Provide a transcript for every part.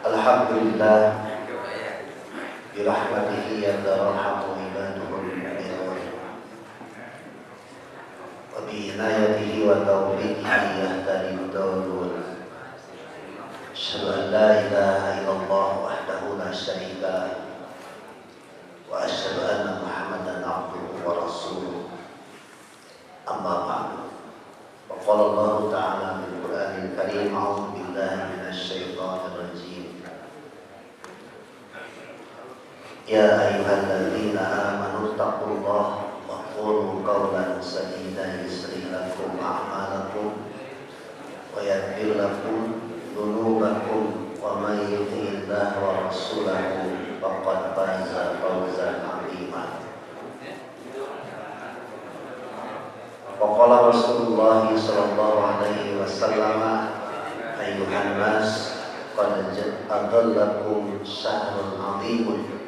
Alhamdulillah birahmatihi yatarhamu ibaduhul mu'minun wa bi'inayatihi wa tawfiqihi yahtadi mudawwun. Asyhadu an la ilaha illallah wahdahu la syarika lah wa asyhadu anna Muhammadan abduhu wa rasuluh. Amma ba'du. Wa qala Allah ta'ala fil Qur'anil Karim, a'udzu billahi minasy syaithanir rajim. Ya ayyuhalladzina amanu taqullaha wa qulu qawlan sadida yuslih lakum a'malakum wa yaghfir lakum dzunubakum wa may yuti'illaha wa rasulahu faqad faza fawzan 'azima. Wa qala Rasulullah sallallahu alaihi wasallam, ayyuhan nas qad ja'alakum syahrun 'azimun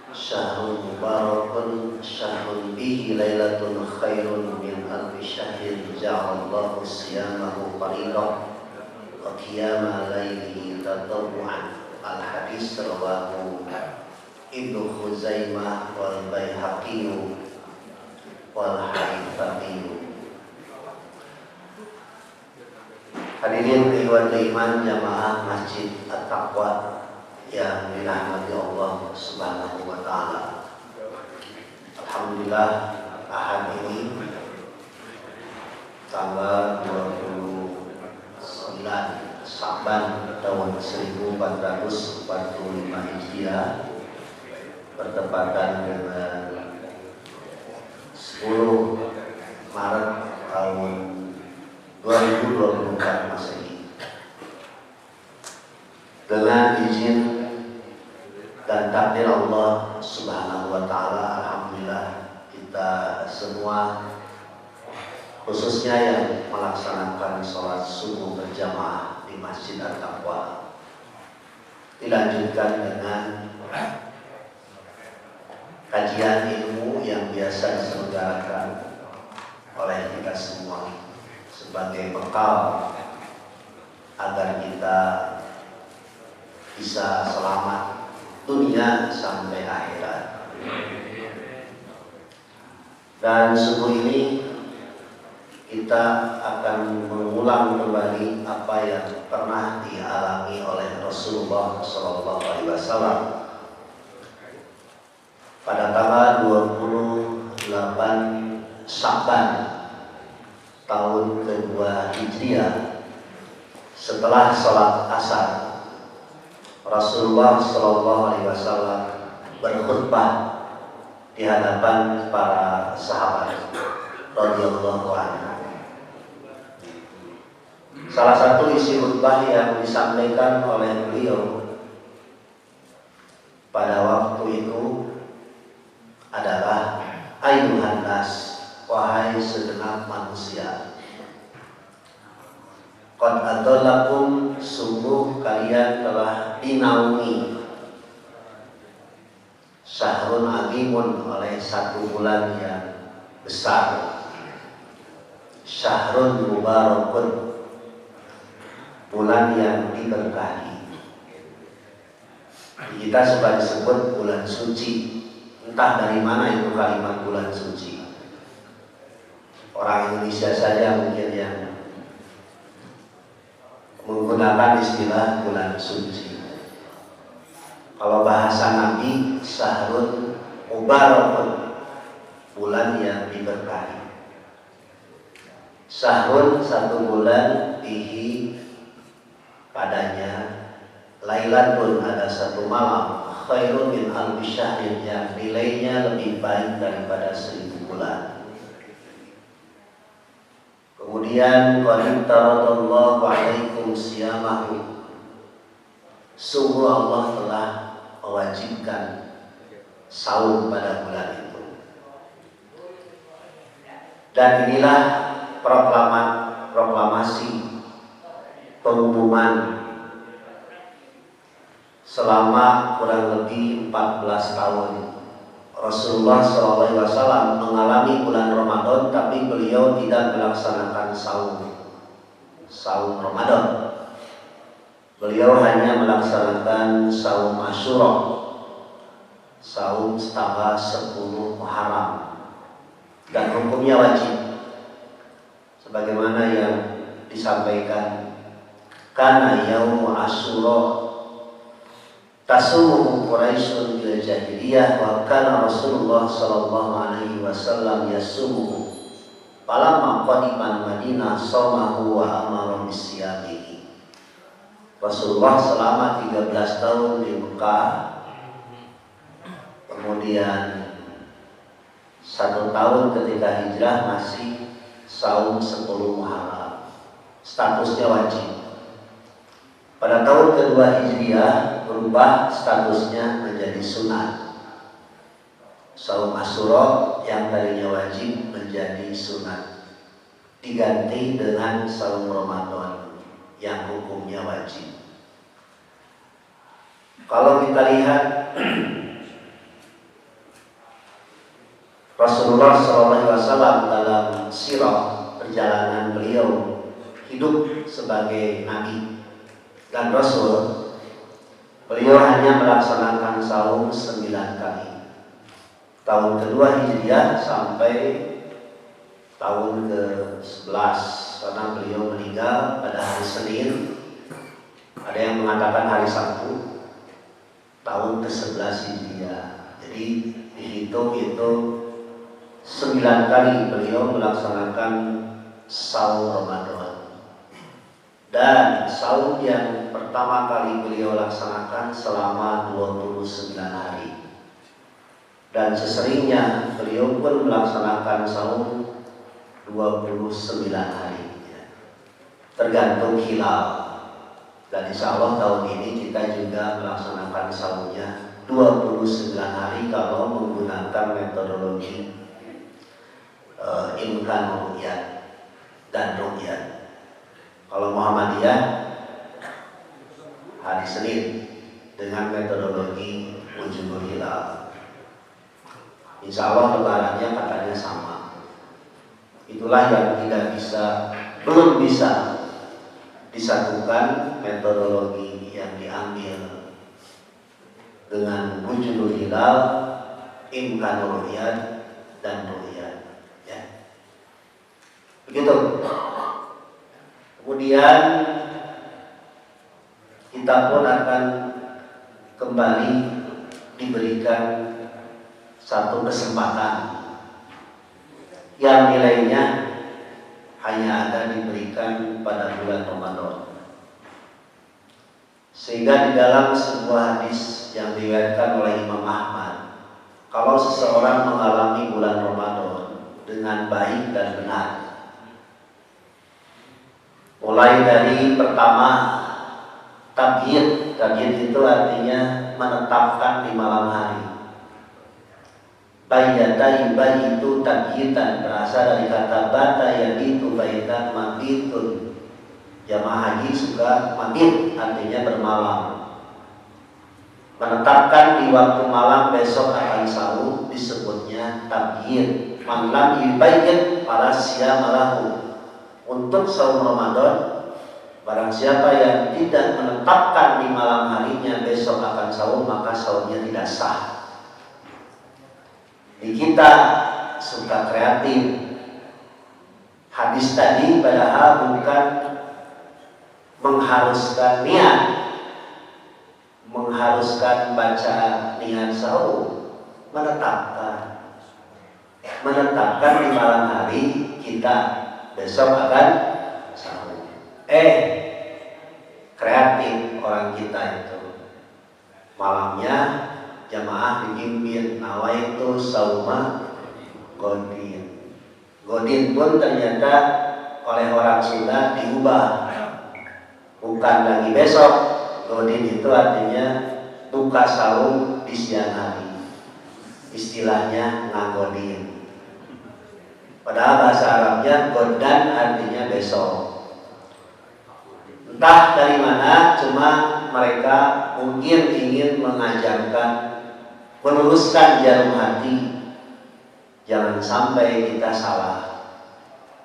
syahrun mubarakun syahrun bihi lailatun khairun min alfi syahrin ja'alallahu siyamahu faridah wa qiyama lailihi tatawwu'an. Al-hadis rawahu Ibnu Khuzaimah wal Baihaqi wal Haythami. Hadirin ikhwan iman jamaah Masjid At-Taqwa yang dirahmati Allah Subhanahu wa taala. Alhamdulillah, Ahad ini tanggal 29 Sa'ban tahun 1445 Hijriah bertepatan dengan 10 Maret tahun 2024 Masehi. Dengan izin dan takdir Allah Subhanahu wa taala, alhamdulillah kita semua, khususnya yang melaksanakan sholat subuh berjamaah di Masjid At-Taqwa, dilanjutkan dengan kajian ilmu yang biasa diselenggarakan oleh kita semua sebagai bekal agar kita bisa selamat dunia sampai akhirat. Dan subuh ini kita akan mengulang kembali apa yang pernah dialami oleh Rasulullah SAW pada tanggal 28 Sa'ban tahun kedua Hijriah. Setelah sholat asar, Rasulullah SAW berkhutbah di hadapan para sahabat radhiyallahu anhu. Salah satu isi khutbah yang disampaikan oleh beliau pada waktu itu adalah, ayyuhan nas, wahai segenap manusia, qad adzallakum, sungguh kalian telah dinaungi syahrun azimun, oleh satu bulan yang besar, syahrun mubarakun, bulan yang diberkahi. Kita suka disebut bulan suci. Entah dari mana itu kalimat bulan suci. Orang Indonesia saja mungkin yang menggunakan istilah bulan suci. Kalau bahasa Nabi, syahrun mubarakun, bulan yang diberkahi. Syahrun, satu bulan, bihi, padanya, lailatun, ada satu malam, khairun min alfi syahrin, yang nilainya lebih baik daripada 1000 bulan. Kemudian qad taradallahu alaikum siyamahu, sungguh Allah telah mewajibkan saum pada bulan itu. Dan inilah proklamasi pengumuman selama kurang lebih 14 tahun Rasulullah SAW mengalami bulan Ramadan, tapi beliau tidak melaksanakan saum Ramadan. beliau hanya melaksanakan saum Asyura, saum tanggal 10 Muharram, dan hukumnya wajib sebagaimana yang disampaikan, karena yaum Asyura tasumuhu Quraisyun bil jahiliyah wa kana Rasulullah sallallahu alaihi wasallam yasumuhu falamma qadima Madinah shamahu wa amara bisyamihi. Rasulullah selama 13 tahun di Mekah, kemudian 1 tahun ketika hijrah masih saum 10 Muharram, statusnya wajib. Pada tahun kedua Hijriah berubah statusnya menjadi sunat. Saum Asyura yang tadinya wajib menjadi sunat, diganti dengan saum Ramadan yang hukumnya wajib. Kalau kita lihat Rasulullah SAW dalam sirah perjalanan beliau hidup sebagai Nabi dan Rasul, beliau hanya melaksanakan saum 9 kali. Tahun kedua Hijriah sampai tahun ke-11, karena beliau meninggal pada hari Senin. Ada yang mengatakan hari Sabtu, tahun ke-11 Hijriah. Jadi dihitung itu 9 kali beliau melaksanakan saum Ramadan. Dan saum yang pertama kali beliau laksanakan selama 29 hari. Dan seseringnya beliau pun melaksanakan saum 29 hari, tergantung hilal. Dan insya Allah tahun ini kita juga melaksanakan saumnya 29 hari kalau menggunakan metodologi imkan ru'yat dan ru'yat. Kalau Muhammadiyah hari Senin dengan metodologi wujudul hilal. Insya Allah lebarannya katanya sama. Itulah yang belum bisa disatukan metodologi yang diambil dengan wujudul hilal, imkan ru'yat dan ru'yat. Ya. Begitu. Kemudian kita pun akan kembali diberikan satu kesempatan yang nilainya hanya ada diberikan pada bulan Ramadan. Sehingga di dalam sebuah hadis yang diriwayatkan oleh Imam Ahmad, kalau seseorang mengalami bulan Ramadan dengan baik dan benar, mulai dari pertama tabyid itu artinya menetapkan di malam hari. Bayyata yubayyitu tabyitan, berasal dari kata bata yabitu bayyitan mabitun. Jamaah haji suka mabit, artinya bermalam. Menetapkan di waktu malam besok akan sahur disebutnya tabyid. Man lam yubayyit fala siyama lahu. Untuk saum Ramadan, barang siapa yang tidak menetapkan di malam harinya besok akan saum, maka saumnya tidak sah. Di kita suka kreatif. Hadis tadi padahal bukan mengharuskan niat, mengharuskan baca niat saum, menetapkan di malam hari kita besok akan sahur. Kreatif orang kita itu. Malamnya jamaah dipimpin nawaitu sauma godin. Godin pun ternyata oleh orang Sunda diubah. Bukan lagi besok. Godin itu artinya buka saum di siang hari. Istilahnya ngagodin. Padahal bahasa Arabnya godan artinya besok. Entah dari mana, cuma mereka mungkin ingin mengajarkan, meluruskan jarum hati. Jangan sampai kita salah.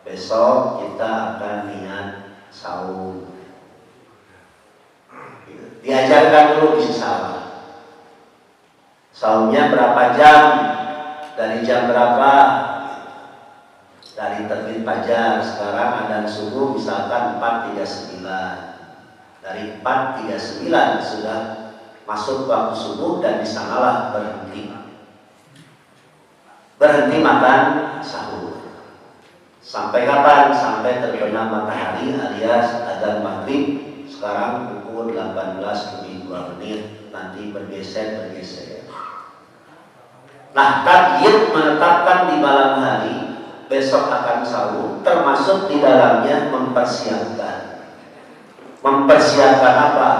Besok kita akan niat saum. Diajarkan dulu isi sahur. Sahurnya berapa jam? Dari jam berapa? Dari terbit fajar. Sekarang adzan subuh misalkan 4.39. Dari 4.39 sudah masuk waktu subuh dan di sanalah berhenti makan sahur. Sampai kapan? Sampai terbenam matahari alias adzan maghrib. Sekarang pukul 18:02, nanti bergeser. Nah, takyid menetapkan di malam hari besok akan sahur, termasuk di dalamnya mempersiapkan apa?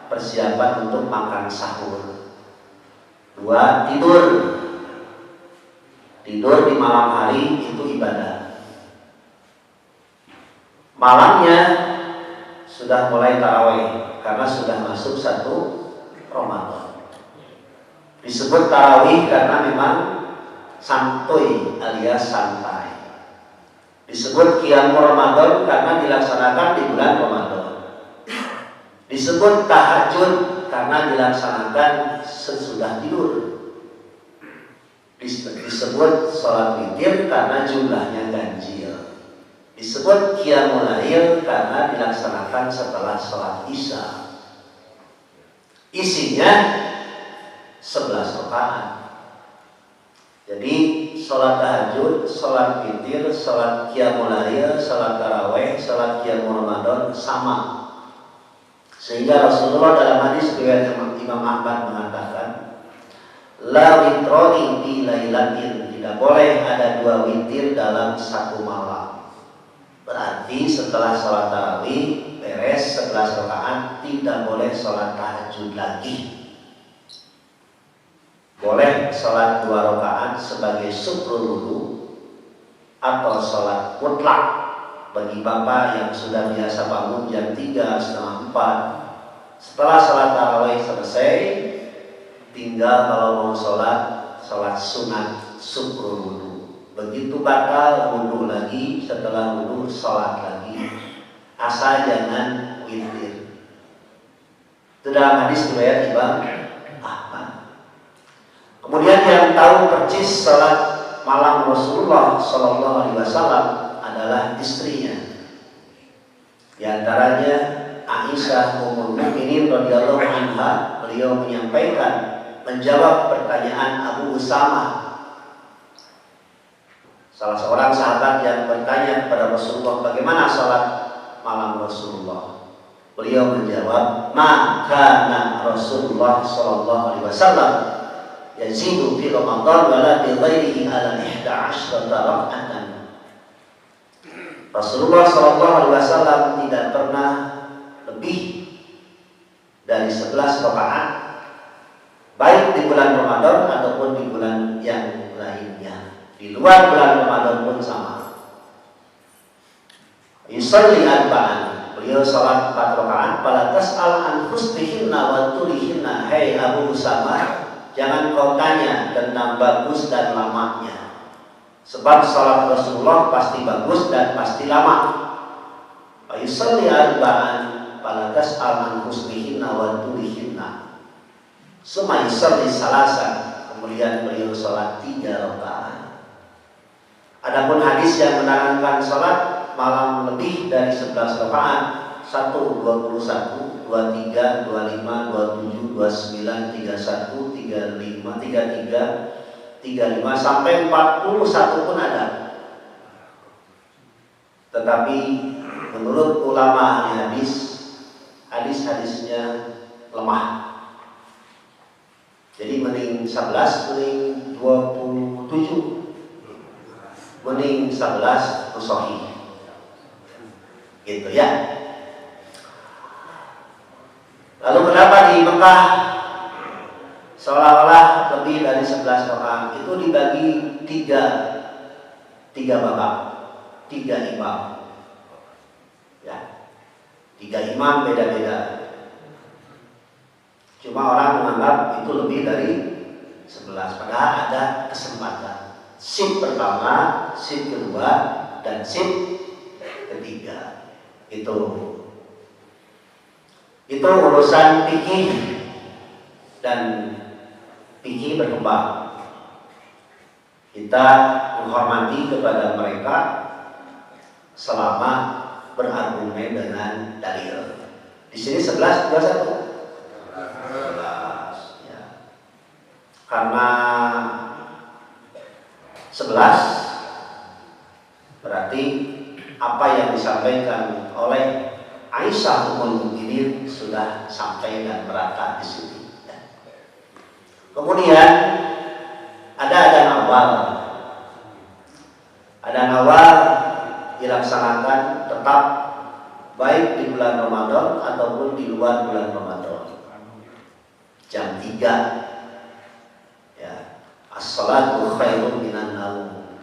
Persiapan untuk makan sahur. 2, tidur di malam hari itu ibadah. Malamnya sudah mulai tarawih karena sudah masuk 1 Ramadan. Disebut tarawih karena memang santuy alias santai. Disebut qiyamul Ramadan karena dilaksanakan di bulan Ramadan. Disebut tahajud karena dilaksanakan sesudah tidur. Disebut sholat witir karena jumlahnya ganjil. Disebut qiyamul lail karena dilaksanakan setelah sholat isya. Isinya 11 rakaat. Jadi sholat tahajud, sholat witir, sholat qiyamul lail, sholat tarawih, sholat qiyamul Ramadan sama. Sehingga Rasulullah dalam hadis riwayat Imam Ahmad mengatakan, la witroni di lailatin, tidak boleh ada 2 witir dalam 1 malam. Berarti setelah sholat tarawih beres 11 rakaat tidak boleh sholat tahajud lagi. Boleh sholat 2 rakaat sebagai syukrul wudu atau sholat mutlak bagi bapak yang sudah biasa bangun jam 3, setengah 4. Setelah sholat tarawih selesai, tinggal kalau mau sholat sunat syukrul wudu. Begitu batal wudu lagi, setelah wudu sholat lagi. Asal jangan witir. Itu dalam hadis riwayat Imam Ahmad. Kemudian yang tahu persis salat malam Rasulullah Shallallahu Alaihi Wasallam adalah istrinya. Di antaranya Aisyah Ummul Mukminin radhiyallahu anha, beliau menjawab pertanyaan Abu Usamah, salah seorang sahabat yang bertanya kepada Rasulullah bagaimana salat malam Rasulullah. Beliau menjawab, "Maka Rasulullah Shallallahu Alaihi Wasallam yazidu fi Ramadan wala bi ghairihi ala 11 raka'atan." Rasulullah sallallahu alaihi wasallam tidak pernah lebih dari 11 rakaat baik di bulan Ramadan ataupun di bulan yang lainnya. Di luar bulan Ramadan pun sama. Yusalli arba'an, beliau salat 4 rakaat. Fala tas'al an husnihinna wa tulihinna. Hai Abu Usamah, jangan kau tanya tentang bagus dan lamanya. Sebab salat Rasulullah pasti bagus dan pasti lama. Yusalli arba'an fala tas'al an husnihinna wa tulihinna. Summa yusalli salasan, kemudian beliau salat 3 rakaat. Adapun hadis yang menerangkan salat malam lebih dari 11 rakaat, 1, 21, 23, 25, 27, 29, 31, 35, 33, 35 sampai 41 pun ada. Tetapi menurut ulama ahli hadis, hadis-hadisnya lemah. Jadi mending 11, mending 27, mending 11 sahih. Gitu ya. Lalu kenapa di Mekah seolah-olah lebih dari 11 rakaat itu dibagi tiga babak, 3 imam. Ya, 3 imam beda-beda. Cuma orang menganggap itu lebih dari 11, padahal ada kesempatan. Shift pertama, shift kedua, dan shift ketiga. Itu. Itu urusan fikih dan fikih berkembang. Kita menghormati kepada mereka selama berargumen dengan dalil. Di sini 11, 21. 11 ya. Karena 11 berarti apa yang disampaikan oleh Aisyah Ummul Mukminin sudah sampai dan merata di sini. Kemudian ada adzan awal. Adzan awal dilaksanakan tetap baik di bulan Ramadan ataupun di luar bulan Ramadan. Jam 3 ya. As-salatu khairun minan naum.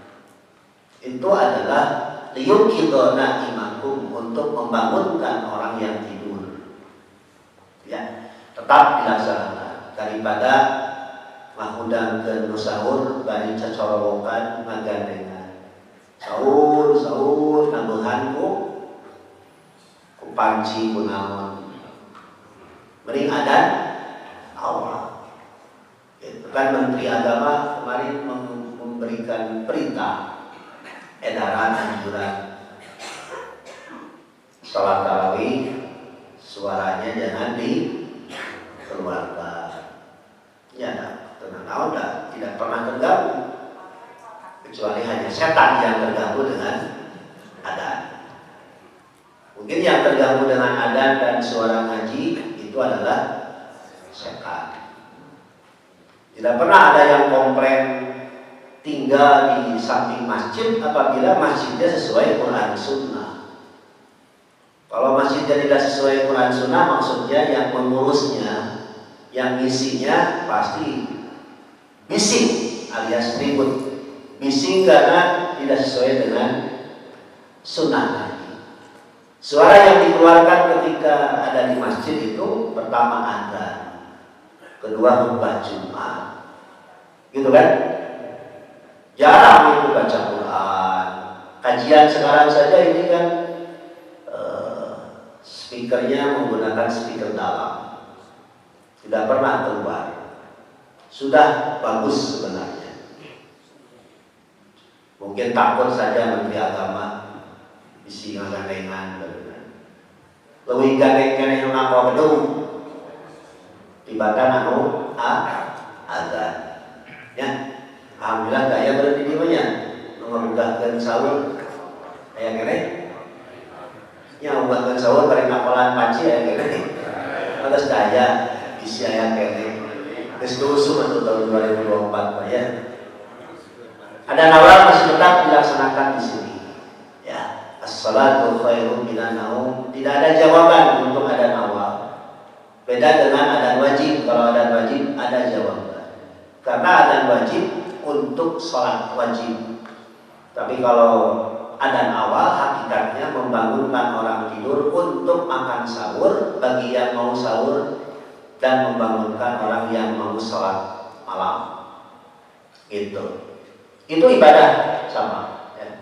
Itu adalah liyuqidona imakum, untuk membangunkan orang yang tidur. Ya, tetap dilaksanakan daripada mahudang ke sahur bari cacorowokan magandengan. Sahur nambahan ku panci kunaon. Mending adan awal. Itu kan Menteri Agama kemarin memberikan perintah edaran anjuran salat tarawih suaranya jangan dikeluarkan. Ya, tenang, tidak pernah terganggu kecuali hanya setan yang terganggu dengan adzan. Mungkin yang terganggu dengan adzan dan suara ngaji itu adalah setan. Tidak pernah ada yang komplain tinggal di samping masjid apabila masjidnya sesuai Quran Sunnah. Kalau masjidnya tidak sesuai Quran Sunnah, maksudnya yang mengurusnya, yang ngisinya pasti bising alias ribut. Bising karena tidak sesuai dengan sunnah. Suara yang dikeluarkan ketika ada di masjid itu pertama adzan, kedua khutbah Jumat, gitu kan? Jarang itu baca Quran. Kajian sekarang saja ini kan speakernya menggunakan speaker dalam, tidak pernah keluar. Sudah bagus sebenarnya. Mungkin takut saja Menteri Agama isi ngagandengan lebih gandeng-gandeng yang apa gedung tibatan anu adzan ya. Alhamdulillah gaya berarti di mana mengunggahkan sahur aya kene nya mengunggahkan sahur bareng kapalan panci aya kene atas daya isi aya kene geus tusuh untuk tahun 2024 ya. Ada nawar masih tetap dilaksanakan di sini ya. As-salatu khairun minan naum. Tidak ada jawaban untuk ada nawar. Beda dengan adzan wajib. Kalau adzan wajib ada jawaban. Karena adzan wajib untuk sholat wajib. Tapi kalau adzan awal hakikatnya membangunkan orang tidur untuk makan sahur bagi yang mau sahur dan membangunkan orang yang mau sholat malam. Gitu. Itu ibadah sama. Ya.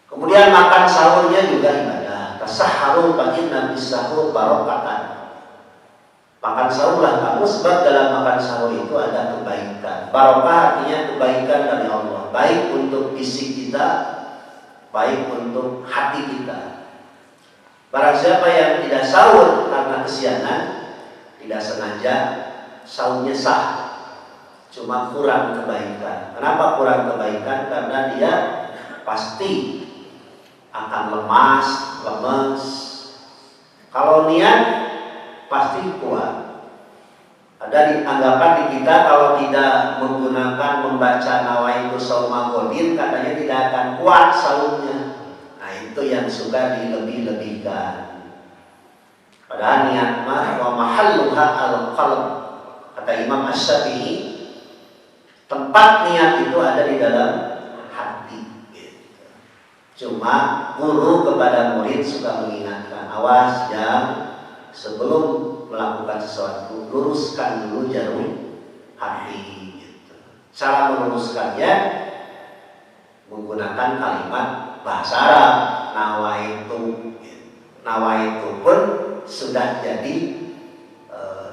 Kemudian makan sahurnya juga ibadah. Tasahharu fa inna bis-sahur barokatan. Makan sahurlah kamu sebab dalam makan sahur itu ada kebaikan. Barokah artinya kebaikan dari Allah. Baik untuk fisik kita, baik untuk hati kita. Barang siapa yang tidak sahur karena kesiangan, tidak sengaja, sahurnya sah, cuma kurang kebaikan. Kenapa kurang kebaikan? Karena dia pasti akan lemas, lemes. Kalau niat pasti kuat. Ada anggapan di kita kalau tidak menggunakan membaca nawaitu shauma ghadin katanya tidak akan kuat sahurnya. Nah itu yang suka dilebih-lebihkan. Padahal niat mah wa mahalluha al-qalb. Kata Imam Asy-Syafi'i, tempat niat itu ada di dalam hati. Cuma guru kepada murid suka mengingatkan, awas jam sebelum melakukan sesuatu luruskan dulu jarum hati. Cara meluruskannya menggunakan kalimat bahasa Arab, nawaitu. Nawaitu pun sudah jadi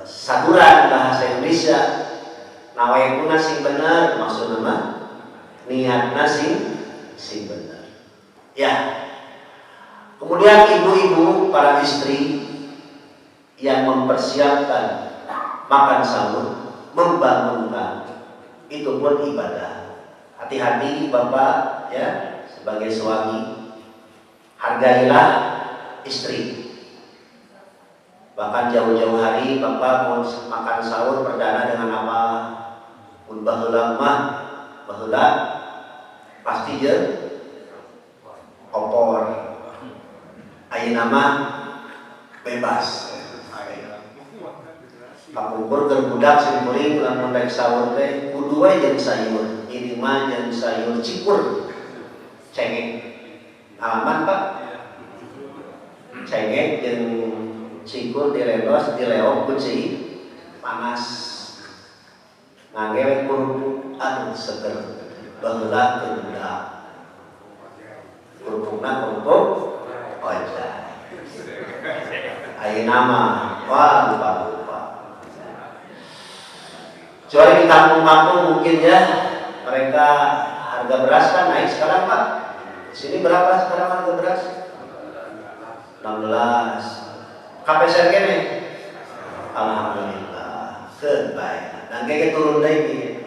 saduran bahasa Indonesia. Nawaitu sing bener maksud nama niatna sing bener. Ya. Kemudian ibu-ibu para istri yang mempersiapkan makan sahur, membangunkan, itu pun ibadah. Hati-hati Bapak ya, sebagai suami, hargailah istri. Bahkan jauh-jauh hari Bapak mau makan sahur perdana dengan apa? Mun baheula mah baheula pasti je opor. Ayeuna mah bebas. Kapungkur gerbudak simkuring lamun rek sahur teh kudu wae jeung sayur. Ini mah jeung sayur cikur. Cengek. Alaman Pak. Cengek jeung cikur diledos dileok ku panas. Ngangge kerupuk aduh seger. Baheula gerbudak. Kerupukna kerupuk ojek. Ayeuna mah wah lupa. Kecuali di kampung-kampung mungkin ya mereka harga beras kan naik sekarang Pak. Di sini berapa sekarang harga beras? 16. KPSR kene. Alhamdulillah. Kebaik. Dan kayak turun deui.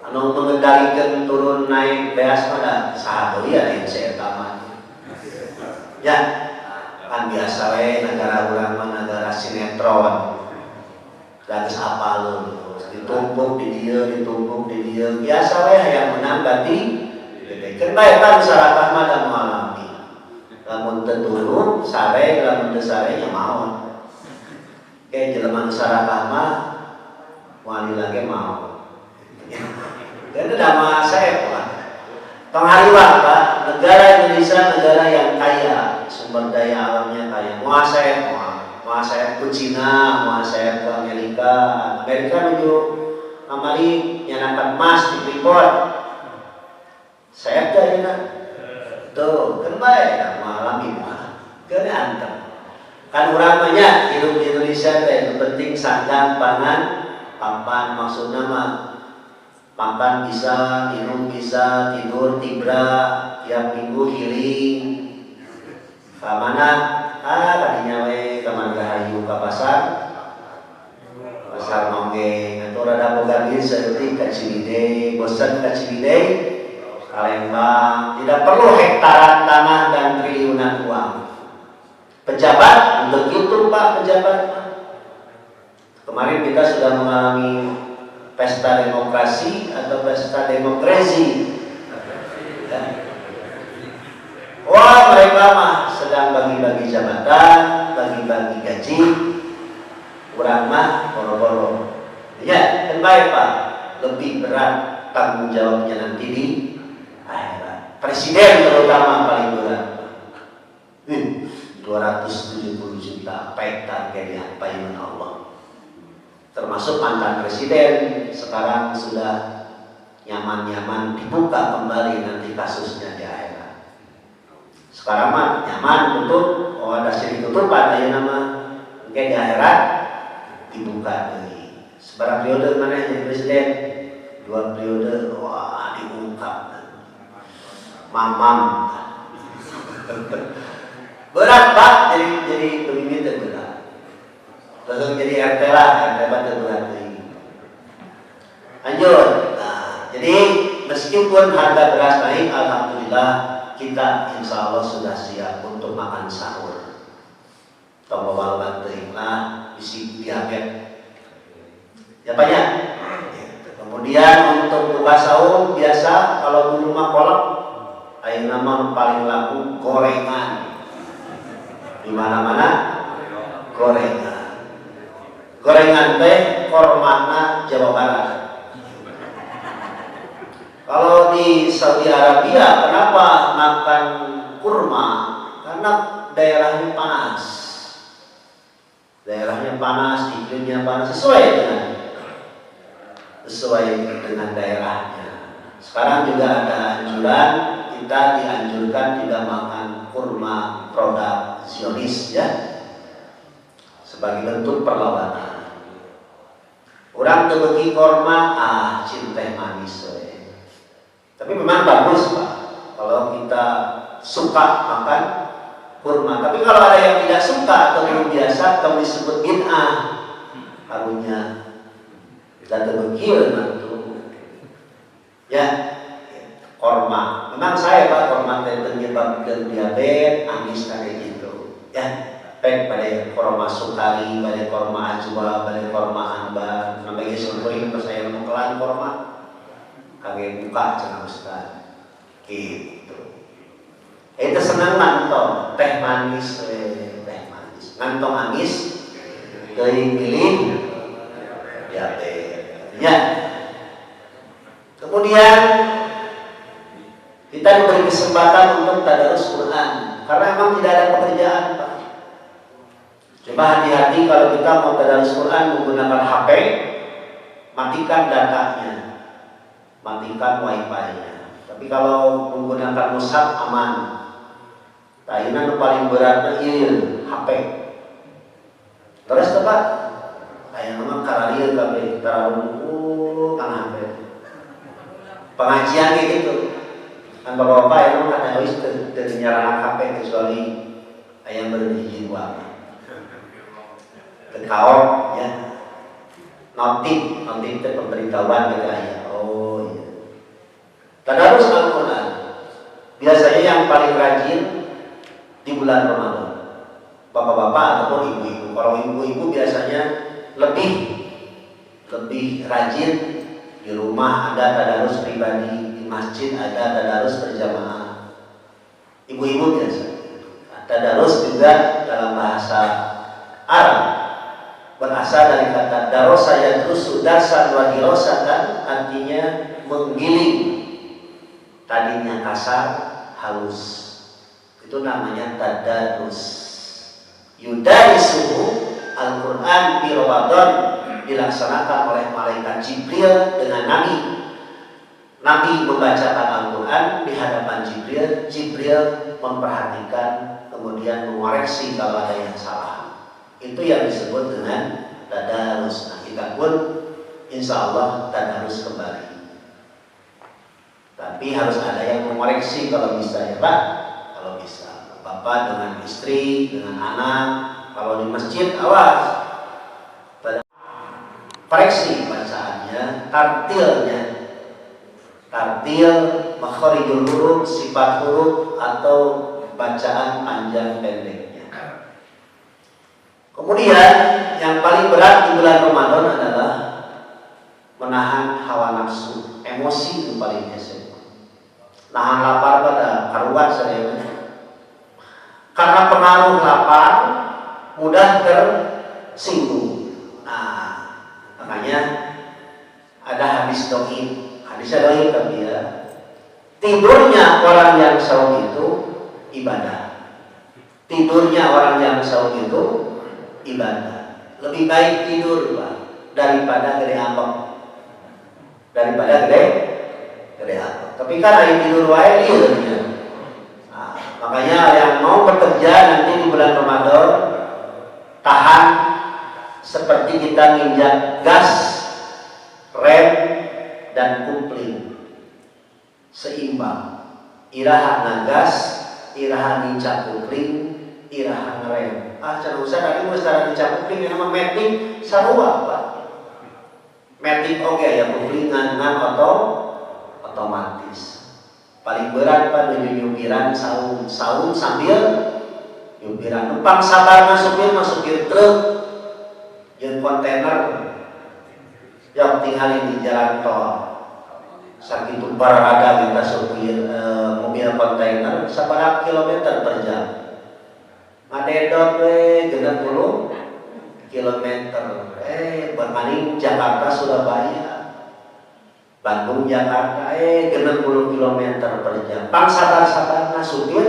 Anu mengendalikan turun naik beras pada saha deui ya yang saya taman. Ya, kan biasa we negara urang mah negara sinetron. Dan apa lu ditumpuk di dia biasa we yang menang ganti kan bae kan masyarakat mah da mengalami lamun teu turun sare lamun teu sare nya maot ke jelema masyarakat mah wali lagi mau dan ada saya Pak penghariwah Pak negara Indonesia negara yang kaya sumber daya alamnya kaya muasai ke Cina, muasai ke Amerika. Amerika menuju amari nyanakan emas di Freeport. Saya aja tuh, kan baik malam ini mah. Kan antem. Kan urang banyak hidup di Indonesia teh penting sandang, pangan, papan maksudna mah makan bisa, minum bisa, tidur tibra, tiap minggu healing. Kamana tadinya we kamar gahayu ka pasar nongge atau rada boga geus saeutik ka Ciwidey bosan ka Ciwidey Palembang tidak perlu hektaran tanah dan triliunan uang pejabat untuk itu Pak pejabat kemarin kita sudah mengalami pesta demokrasi atau pesta demokrasi ya. Wah mereka mah sedang bagi-bagi jabatan, bagi-bagi gaji, kurang mah boro-boro. Ya, kan baik Pak. Lebih berat tanggung jawabnya nanti di akhirat. Presiden terutama paling berat. 270 juta peta kayak diapain Allah. Termasuk mantan presiden sekarang sudah nyaman-nyaman dibuka kembali nanti kasusnya di akhirat. Sekarang mah nyaman tutup, ada sini tutup ada yang nama kayak di akhirat dibuka lagi. Seberapa periode mana jadi presiden? 2 periode, wah diungkap. Mamam. Berat Pak, jadi pemimpin itu berat. Langsung jadi RT lah, RT itu berat lagi. Lanjut. Nah, jadi meskipun harga beras naik, alhamdulillah. Kita insya Allah sudah siap untuk makan sahur. Tunggu malam lah, isi diabetes. Ya banyak. Kemudian untuk buka sahur biasa kalau dulu mah kolak, air nama paling laku gorengan. Di mana-mana gorengan. Gorengan teh kormana Jawa Barat. Kalau di Saudi Arabia, kenapa makan kurma? Karena daerahnya panas. Daerahnya panas, iklimnya panas, sesuai dengan daerahnya. Sekarang juga ada anjuran, kita dianjurkan tidak makan kurma produk Zionis ya. sebagai bentuk perlawanan. Orang tebeki korma, cinta manis. Tapi memang bagus Pak, kalau kita suka makan kurma. Tapi kalau ada yang tidak suka atau belum biasa, atau disebut bid'ah, karunya kita tebeki itu. Ya, korma. Memang saya Pak, korma menyebabkan diabetes, amis kayak gitu. Ya. Pada korma sukari, pada korma ajwa, pada korma ambar, namanya sumberin terus saya mengkelan korma, kagak buka cenah Ustaz, gitu. Itu senang mantong, teh manis, ngantong amis, dari pilih, diabetes. Ya. Kemudian kita diberi kesempatan untuk tadarus Quran, karena memang tidak ada pekerjaan Pak. Coba hati-hati kalau kita mau tadarus Quran menggunakan HP, matikan datanya, matikan wifi-nya. Tapi kalau menggunakan mushaf aman. Tayunan paling beratnya ini HP. Terus tepat, kayak memang kararieu kabeh terlalu kan HP. Pengajian kayak gitu. Kan bapak-bapak yang kata wis dari nyarana HP kecuali ayam berizin wae. Kaum ya notif itu pemberitahuan gitu ya. Oh iya. Tadarus Al-Quran biasanya yang paling rajin di bulan Ramadan, bapak-bapak ataupun ibu-ibu. Kalau ibu-ibu biasanya lebih rajin di rumah, ada tadarus pribadi, di masjid ada tadarus berjamaah. Ibu-ibu biasa. Tadarus juga dalam bahasa Arab berasal dari kata darosa yadrusu darsan wa dirosatan, artinya menggiling, tadinya kasar halus, itu namanya tadarus. Yudarisuhu Al-Quran di Ramadan dilaksanakan oleh malaikat Jibril dengan Nabi membacakan Al-Quran di hadapan Jibril. Jibril memperhatikan kemudian mengoreksi kalau ada yang salah. Itu yang disebut dengan tadarus. Nah, kita pun insya Allah tadarus kembali. Tapi harus ada yang mengoreksi kalau bisa ya Pak. Kalau bisa, bapak dengan istri, dengan anak. Kalau di masjid awas. Koreksi bacaannya, tartilnya. Tartil, makharijul huruf, sifat huruf atau bacaan panjang pendek. Kemudian yang paling berat di bulan Ramadan adalah menahan hawa nafsu, emosi itu paling biasa. Nahan lapar pada karuan sebenarnya. Karena pengaruh lapar mudah tersinggung. Nah, makanya ada hadis hadis tapi ya. Tidurnya orang yang saum itu ibadah. Tidurnya orang yang saum itu ibadah. Lebih baik tidur Pak daripada gede ambek. Tapi kan ayo tidur wae liurnya. Nah, makanya yang mau bekerja nanti di bulan Ramadan tahan seperti kita nginjak gas, rem dan kupling seimbang. Iraha nagas, iraha nginjak kupling, iraha ngerem. Jangan usah tadi mesti dicapupin yang nama metik sarua Pak. Metik oke ya kuplingan atau otomatis. Paling berat pada nyupiran saung sambil nyupiran. Numpang sabar masukin truk jeung kontainer yang tinggal di jalan tol. Sakitu barada kita supir mobil kontainer sabarang kilometer per jam. Ngadedot we 60 kilometer. Bermaning Jakarta Surabaya, Bandung Jakarta 60 kilometer per jam. Pang sabar-sabarna supir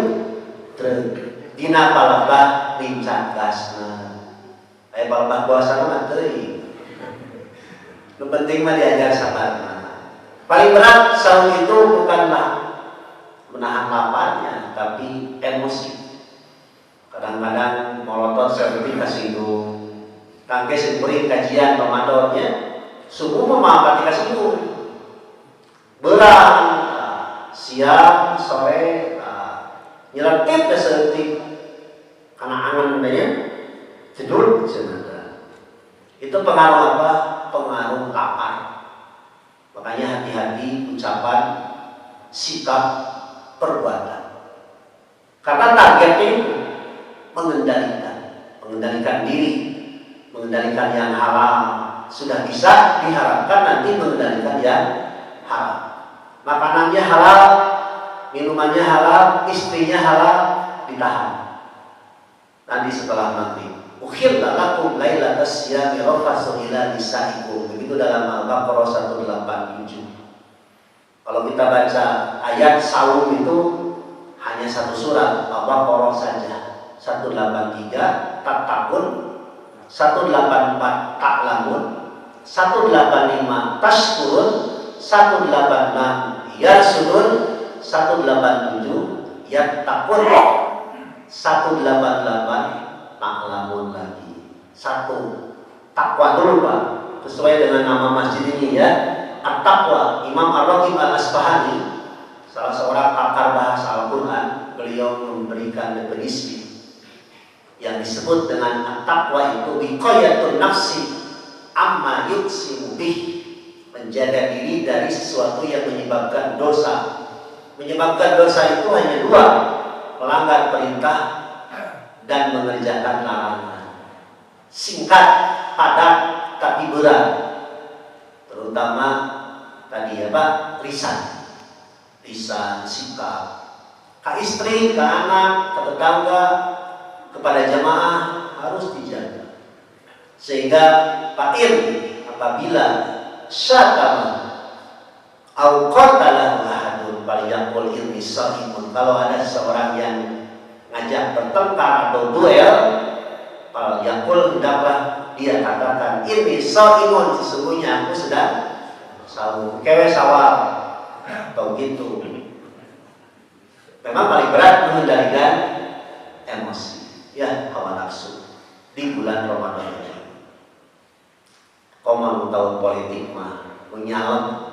truk dina palebah lincah gasna. Palebah puasa mah teuing. Nu penting mah diajar sabarna. Paling berat saum itu bukanlah menahan laparnya, tapi emosi. Kadang-kadang molotot seperti kasinggung, Kangge semburi kajian Ramadannya subuh mah ketika subuh. Berang siang sore nyeletip da seeutik kana angan teh tidur cenah. Itu pengaruh apa? Pengaruh lapar. Makanya hati-hati ucapan, sikap, perbuatan. Karena targetnya itu mengendalikan diri, mengendalikan yang halal. Sudah bisa diharapkan nanti mengendalikan yang halal. Makanannya halal, minumannya halal, istrinya halal, ditahan. Nanti setelah maghrib, ukhilla lakum lailatas siyami rafasu ila nisaikum. Begitu dalam Al-Baqarah 187. Kalau kita baca ayat saum itu hanya satu surat Al-Baqarah saja. 183 Tatakun, 184 Ta'lamun, 185 Tashkurun, 186 Yarsunun, 187 Yattaqun, 188 Ta'lamun lagi. Satu takwa dulu Pak, sesuai dengan nama masjid ini ya. At-Taqwa. Imam Ar-Raghib Al-Asbahani, salah seorang pakar bahasa Al-Quran, beliau memberikan definisi yang disebut dengan at-taqwa itu wiqayatun nafsi amma yuksimu bih, menjaga diri dari sesuatu yang menyebabkan dosa. Menyebabkan dosa itu hanya dua: melanggar perintah dan mengerjakan larangan. Singkat, padat, tapi berat. Terutama tadi apa? Lisan, sikap, ke istri, ke anak, ke tetangga, kepada jamaah harus dijaga. Sehingga fa'in apabila syatama au qatalahu ahadun falyaqul inni sha'imun. Kalau ada seorang yang ngajak bertengkar atau duel, falyaqul hendaklah dia katakan inni sha'imun, sesungguhnya aku sedang saum. Kewe sawal atau gitu. Memang paling berat mengendalikan emosi, ya, hawa nafsu di bulan Ramadan ini. Koman tahun politik mah menyalon.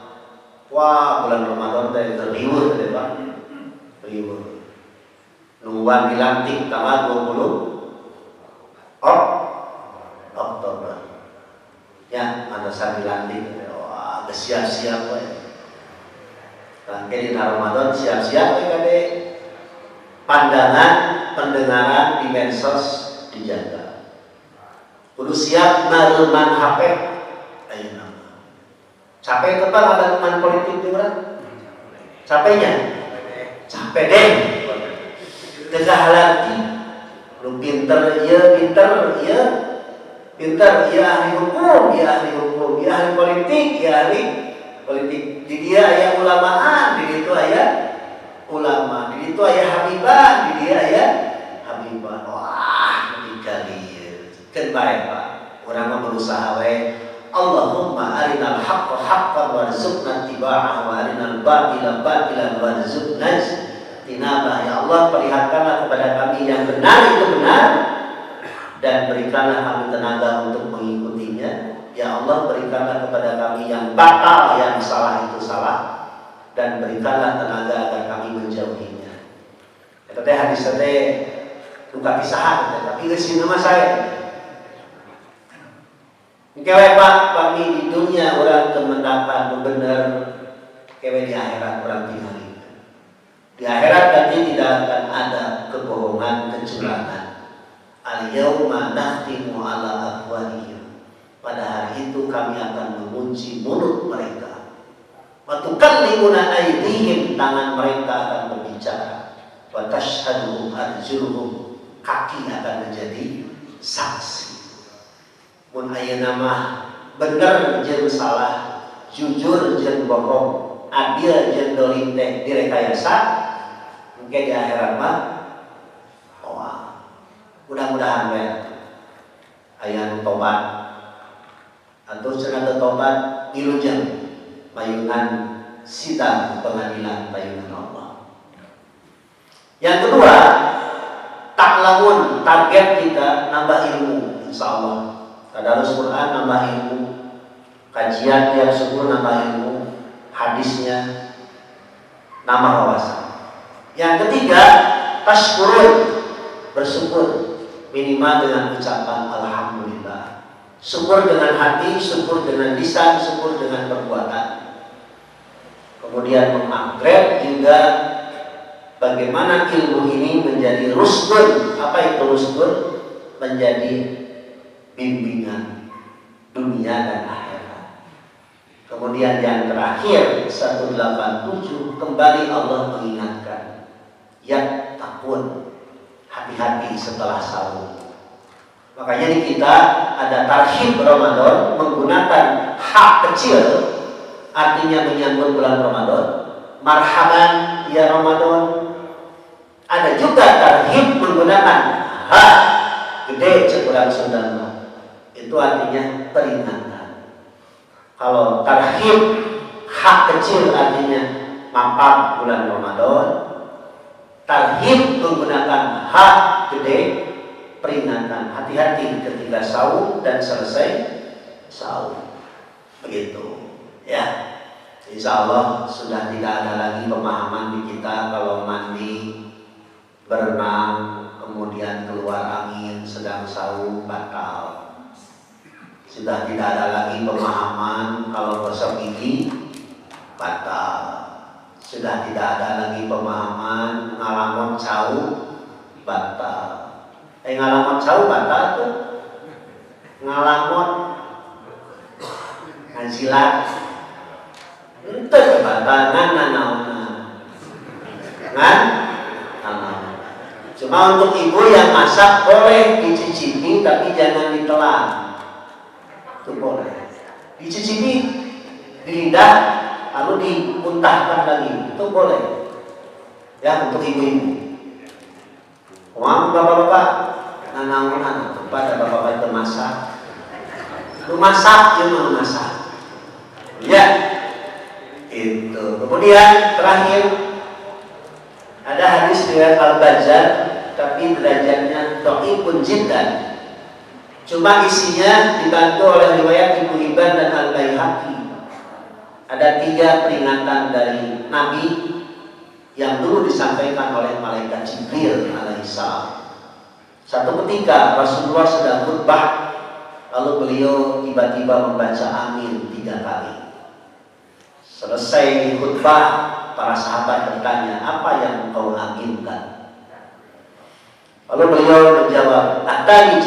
Wah, bulan Ramadan teh riweuh teh Pak. Riweuh. Nungguan dilantik tanggal 20 Oktober. Ya, mantesan dilantik. Wah, siap-siap we. Rangke di Ramadan siap-siap we kade. Pandangan, pendengaran di medsos dijaga. Kudu siap naruman HP. Ayeuna. Capek tebal ada teman politik juga. Capeknya? Capek deh. Kejahalan lu pinter ieu, pinter ieu ahli hukum, ahli ahli politik, ahli politik. Di dia aya ulamaan, di ditu aya ulama, di ditu aya habiban, di dia aya habiban. Wah, dikali keun bae Pak. Urang mah berusaha we. Allahumma arinal haqqa haqqan warzuqna ittiba'ahu wa arinal batila batilan warzuqna ijtinabah. Ya Allah, perlihatkanlah kepada kami yang benar itu benar dan berikanlah kami tenaga untuk mengikutinya. Ya Allah, berikanlah kepada kami yang batal, yang salah itu salah, dan berikanlah tenaga agar kami menjauhinya. Eta teh hadis teh duka pisahan, tapi geus nama saya. Kewe Pak, kami di dunia orang kemendapat benar, kewe di akhirat orang tinggal. Di akhirat nanti tidak akan ada kebohongan, kecurangan. Al-yawma nakhtimu ala afwahihim. Pada hari itu kami akan mengunci mulut mereka. Wa tukallimuna aydihim, tangan mereka akan berbicara. Wa tashhadu arjuluhum, kaki akan menjadi saksi. Mun ayeuna mah bener jeung salah, jujur jeung bohong, adil jeung dolim teh direkayasa, engke di akhirat mah wah, mudah-mudahan we aya nu tobat atau cenah tobat ilujeng mayungan sidang pengadilan payungan Allah. Yang kedua, taklamun, target kita nambah ilmu, insyaallah. Tadarus Quran nambah ilmu, kajian tiap subuh nambah ilmu, hadisnya nambah wawasan. Yang ketiga, tashkurun, bersyukur minimal dengan ucapan alhamdulillah. Syukur dengan hati, syukur dengan lisan, syukur dengan perbuatan. Kemudian mengupgrade juga bagaimana ilmu ini menjadi rusdun. Apa itu rusdun? Menjadi bimbingan dunia dan akhirat. Kemudian yang terakhir 187, kembali Allah mengingatkan, ya takun, hati-hati setelah sahur. Makanya di kita ada tarhib Ramadan menggunakan hak kecil, artinya menyambut bulan Ramadan. Marhaban ya Ramadan. Ada juga tarhib menggunakan hak gede cekurang Sunda. Itu artinya peringatan. Kalau tarhib hak kecil artinya mampam bulan Ramadan. Tarhib menggunakan hak gede, peringatan, hati-hati ketika sahur dan selesai sahur. Begitu ya. Insya Allah sudah tidak ada lagi pemahaman di kita kalau mandi, berenang, kemudian keluar angin sedang sahur batal. Sudah tidak ada lagi pemahaman kalau gosok gigi batal. Sudah tidak ada lagi pemahaman ngalamun sahur batal. Ngalamun sahur batal tuh ngalamun ngajilat ente batal cuma untuk ibu yang masak boleh dicicipi tapi jangan ditelan. Itu boleh dicicipi di lidah lalu dimuntahkan lagi, itu boleh ya untuk ibu-ibu. Uang bapak-bapak nanangunan kepada bapak-bapak itu masak, lu masak ya mau masak ya itu. Kemudian terakhir ada hadis riwayat Al-Bazzar tapi derajatnya dhaifun jiddan. Cuma isinya dibantu oleh riwayat Ibnu Hibban dan Al-Baihaqi. Ada 3 peringatan dari Nabi yang dulu disampaikan oleh malaikat Jibril alaihissalam. Satu ketika Rasulullah sedang khutbah, lalu beliau tiba-tiba membaca amin 3 kali. Selesai khutbah, para sahabat bertanya, apa yang engkau aminkan? Lalu beliau menjawab, tadi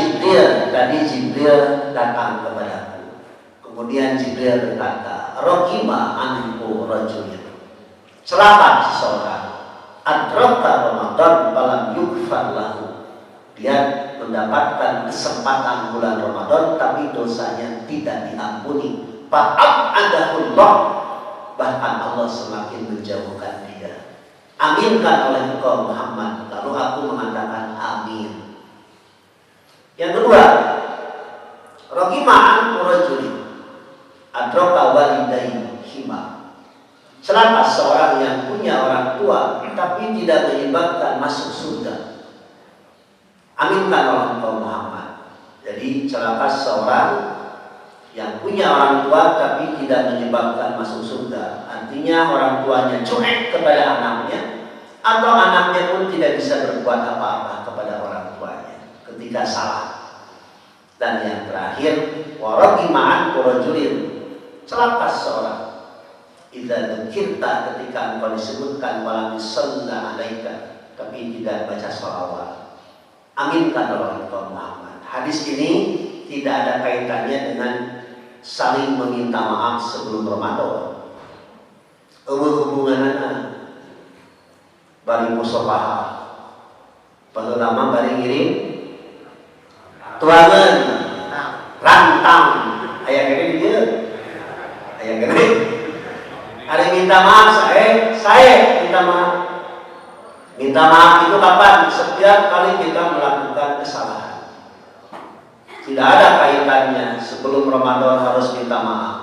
Jibril datang kepadaku. Kemudian Jibril berkata, Rokima anhu rajulin, celaka seseorang, adraka Ramadan falam yughfar lahu. Dia mendapatkan kesempatan bulan Ramadan tapi dosanya tidak diampuni. Fa'ab'adahullah, bahkan Allah semakin menjauhkan dia. Aminkan oleh engkau Muhammad. Lalu aku mengatakan amin. Yang kedua, Rokima'an urajuli adroka walidayhi hima. Celaka seorang yang punya orang tua tapi tidak menyebabkan masuk surga. Aminkan oleh engkau Muhammad. Jadi celaka seorang yang punya orang tua tapi tidak menyebabkan masuk surga. Artinya orang tuanya cuek kepada anaknya, atau anaknya pun tidak bisa berbuat apa-apa kepada orang tuanya ketika salah. Dan yang terakhir, waraqima'an rajulin, celaka seorang idza dzukirta, ketika engkau disebutkan walam yusalla alaika tapi tidak baca shalawat. Aminkan oleh engkau Muhammad. Hadis ini tidak ada kaitannya dengan saling meminta maaf sebelum Ramadan. Hubunganana bari musafaha, paheulama bari ngirim tuangan rantang aya gede di dieu, aya gede ada minta maaf saya minta maaf. Minta maaf itu kapan? Setiap kali kita melakukan kesalahan. Tidak ada kaitannya sebelum Ramadan harus minta maaf.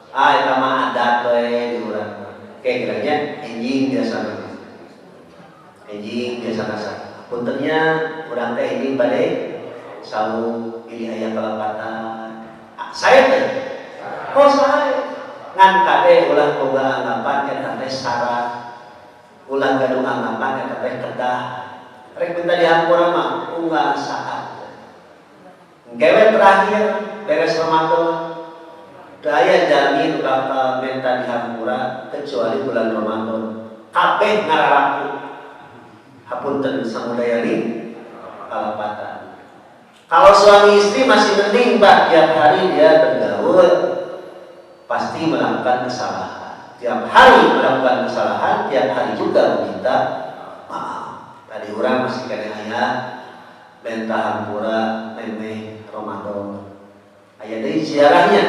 Eta mah adat we di urang. Kayak kiranya enjing biasa. Puntennya urang teh enjing bade sawu pilih aya kelepatan Oh sae. Ngan kade ulah boga anggapan eta teh syarat. Ulah gaduh anggapan eta teh kedah. Rek minta dihampura mah unggal saat. Gawe terakhir beres Ramadan. Daya jamin bakal minta dihampura kecuali bulan Ramadan. Kabeh ngararaku. Hapunten samudaya ring kalapatan. Kalau suami istri masih mending Pak, tiap hari dia bergaul pasti melakukan kesalahan. Tiap hari melakukan kesalahan, tiap hari juga meminta maaf. Tadi orang masih kena ayat minta hampura memeh Ramadan. Ayat dari ziarahnya,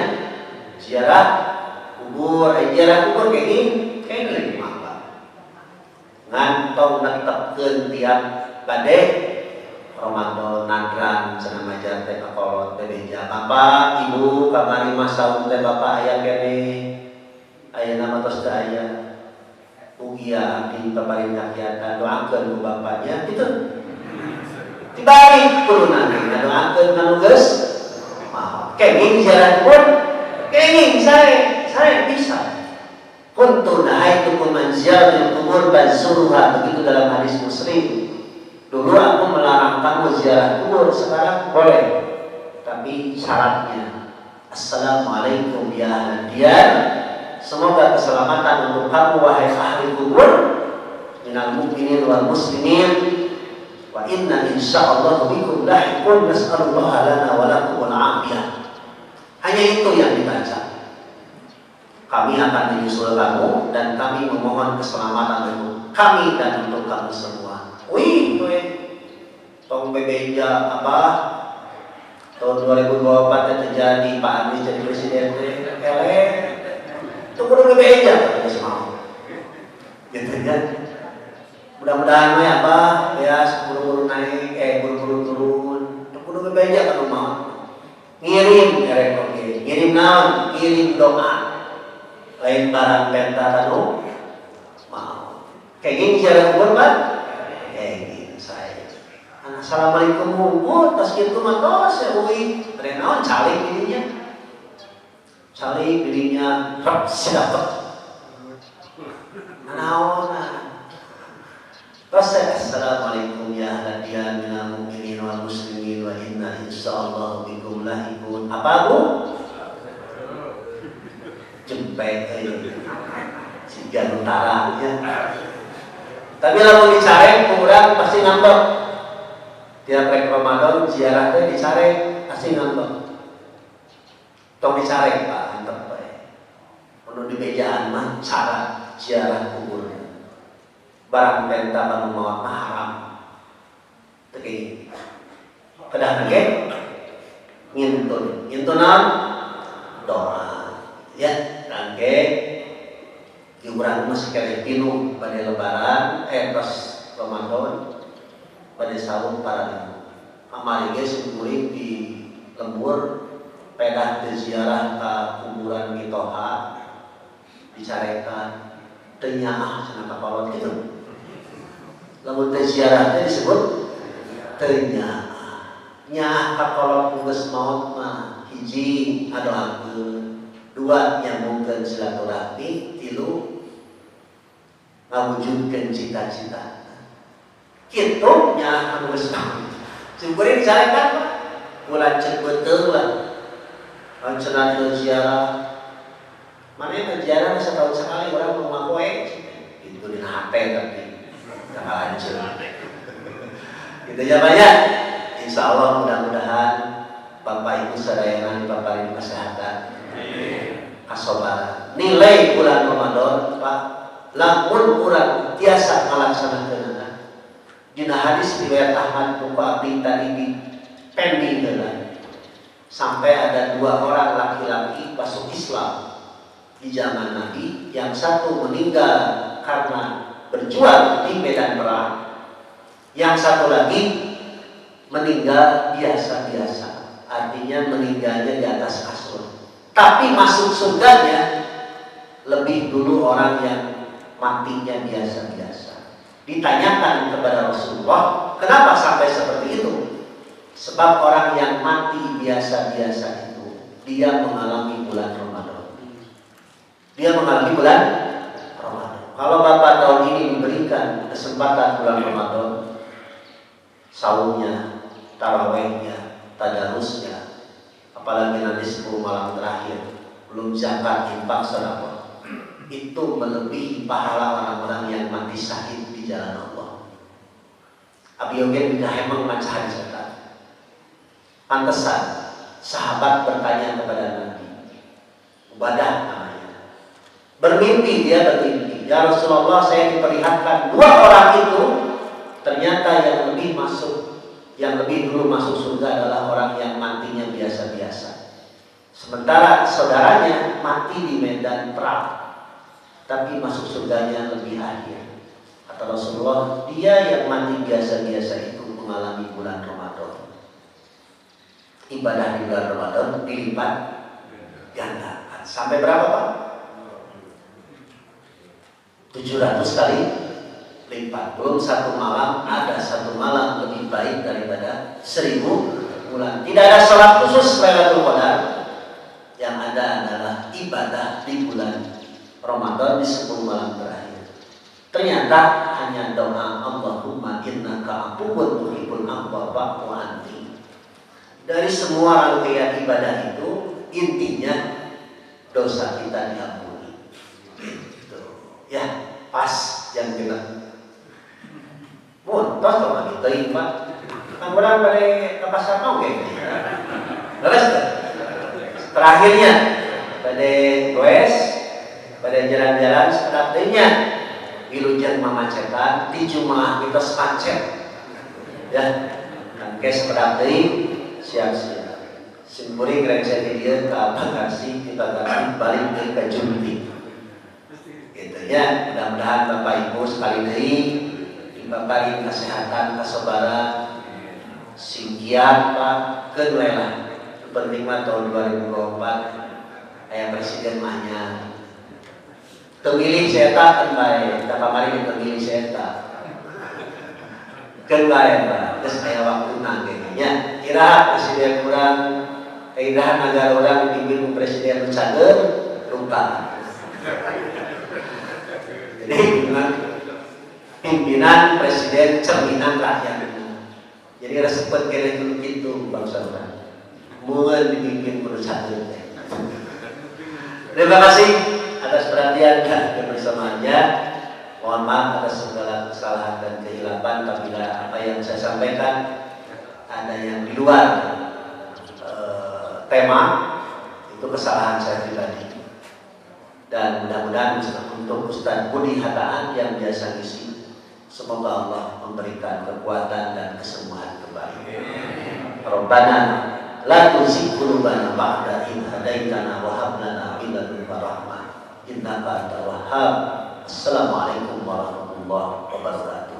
ziarah kubur kayak gini maka ngantong netepkeun tiap bade Ramadan nadran cenah majar teh kakolot teh beja bapak ibu kamari masaun teh bapak aya kene aya nama tos teh aya ugia abdi paparindak kiatan doakeun ku bapaknya kitu dibalik kurunan doakeun kanu geus maaf kenging ziarah pun kenging saya bisa kuntu nahaitukum an ziyaratil qubur fazuruha begitu dalam hadis Muslim. Dulu aku melarang kamu ziarah kubur, sekarang boleh. Tapi syaratnya assalamualaikum ya ahlan diyar. Semoga keselamatan untuk kamu wahai ahli kubur minal mu'minin wal muslimin wa inna insyaallah bikum lahiqun nas'alullaha lana wa lakum al afiyah. Hanya itu yang dibaca. Kami akan menyusul kamu dan kami memohon keselamatan untuk kami dan untuk kamu semua. Wih, tong bebeja apa? Tahun 2024 terjadi Pak Anies jadi presiden itu kudu bebeja katanya semua. Gitu kan? Mudah-mudahan ya apa? Ya buru-buru naik, buru-buru turun. Itu kudu bebeja kan mau. Ngirim ngirim naon? Kirim doa. Lain barang penta kanu mau kayak gini cara kubur Pak kayak gini saya assalamualaikum umur tas gitu mah tos ya ui ada naon calik dirinya rap sedapet naon tos assalamualaikum ya hadiah minal mu'minin wal muslimin wa inna insyaallah bikum lahiqun apa Bu? Jempek si Utara ya. Tapi kalau dicari kurang pasti ngambek. Tiap rek Ramadan ziarah teh dicari pasti ngambek. Tong dicari Pak antep bae. Mun di bejaan mah cara ziarah kubur. Barang penta anu maot haram. Teu kedah ge ngintunan doa. Ya, rangke diurang masih kali pinuh pada lebaran, pas Ramadan pada sahur para ibu. Amari geus kuring di lembur pedah teu ziarah ka kuburan mitoha dicarekan teu nyaah cenah kapalot kitu. Lamun teu ziarah teh disebut teu nyaah. Nyaah kapalot geus maot mah hiji adoakeun. Dua nyambungkan silaturahmi, tilu ngawujudkan cita-cita. Kitu nya anu geus Sumberin dicarekan Pak. Ulah cek betul lah. Cenah teu ziarah. Mane ziarah setahun sekali orang rumah koe. Itu di HP tapi jangan hancur. Gitu ya Pak ya. Insyaallah mudah-mudahan Bapak Ibu sadayana dipaparin kesehatan. Asobar nilai bulan Ramadan Pak lamun urang tiasa ngalaksanakeun dina hadis riwayat Ahmad ku abdi tadi pending heula sampai ada 2 orang laki-laki masuk Islam di zaman Nabi, yang satu meninggal karena berjuang di medan perang, yang satu lagi meninggal biasa-biasa, artinya meninggalnya di atas kasur. Tapi masuk surganya lebih dulu orang yang matinya biasa-biasa. Ditanyakan kepada Rasulullah, kenapa sampai seperti itu? Sebab orang yang mati biasa-biasa itu dia mengalami bulan Ramadan. Dia mengalami bulan Ramadan. Kalau Bapak tahun ini diberikan kesempatan bulan Ramadan, saumnya, tarawehnya, tadarusnya, apalagi nanti 10 malam terakhir, belum zakat, infak, sedekah, itu melebihi pahala orang-orang yang mati syahid di jalan Allah. Abi oge tidak emang maca hadis eta. Pantesan sahabat bertanya kepada Nabi, Ubadah namanya, bermimpi, dia bermimpi, ya Rasulullah, saya diperlihatkan 2 orang itu, ternyata yang lebih dulu masuk surga adalah orang yang matinya biasa-biasa, sementara saudaranya mati di medan perang tapi masuk surganya lebih akhir. Kata Rasulullah, dia yang mati biasa-biasa itu mengalami bulan Ramadan. Ibadah di bulan Ramadan dilipat gandakan. Sampai berapa Pak? 700 kali lipat. Belum satu malam, ada satu malam lebih baik daripada 1000 bulan. Tidak ada sholat khusus Lailatul Qadar. Yang ada adalah ibadah di bulan Ramadan di 10 malam terakhir. Ternyata hanya doa Allahumma innaka afuwwun tuhibbul afwa fa'fu anni. Dari semua rangkaian ibadah itu, intinya dosa kita diampuni. Gitu. Ya, pas yang benar. Montos kalau gitu, Pak. Kan orang dari pasar mau kayaknya. Terus terakhirnya pada goes, pada jalan-jalan setelahnya wilujeng mamacetan di Jumat kita sepacet. Ya, kan kes pedapteuing siap-siap. Simpuri gereja dia ke Bekasi, kita kasih balik ke Jumbi. Gitu ya, mudah-mudahan Bapak Ibu sekali deui dibapari kesehatan, kesabaran, singkiat Pak, keduela. Penting mah tahun 2024 aya presiden mahnya. Temilih saya kan baik, dapat mari temilih saya tak. Kan baik Pak, terus aya waktu nangkenya. Kira presiden kurang, keindahan negara orang dipimpin presiden cager, lupa. Jadi pimpinan presiden cerminan rakyat. Jadi resepet kira gitu bangsa orang. Mulai dipimpin perusahaan. Terima kasih atas perhatian dan kebersamaannya. Mohon maaf atas segala kesalahan dan kehilapan apabila apa yang saya sampaikan ada yang di luar tema, itu kesalahan saya pribadi. Dan mudah-mudahan untuk Ustaz Budi Hataan yang biasa ngisi, semoga Allah memberikan kekuatan dan kesembuhan kembali. Rabbana la tuzigh qulubana ba'da idh hadaitana wa hab lana min ladunka rahmah innaka antal wahhab. Assalamualaikum warahmatullahi wabarakatuh.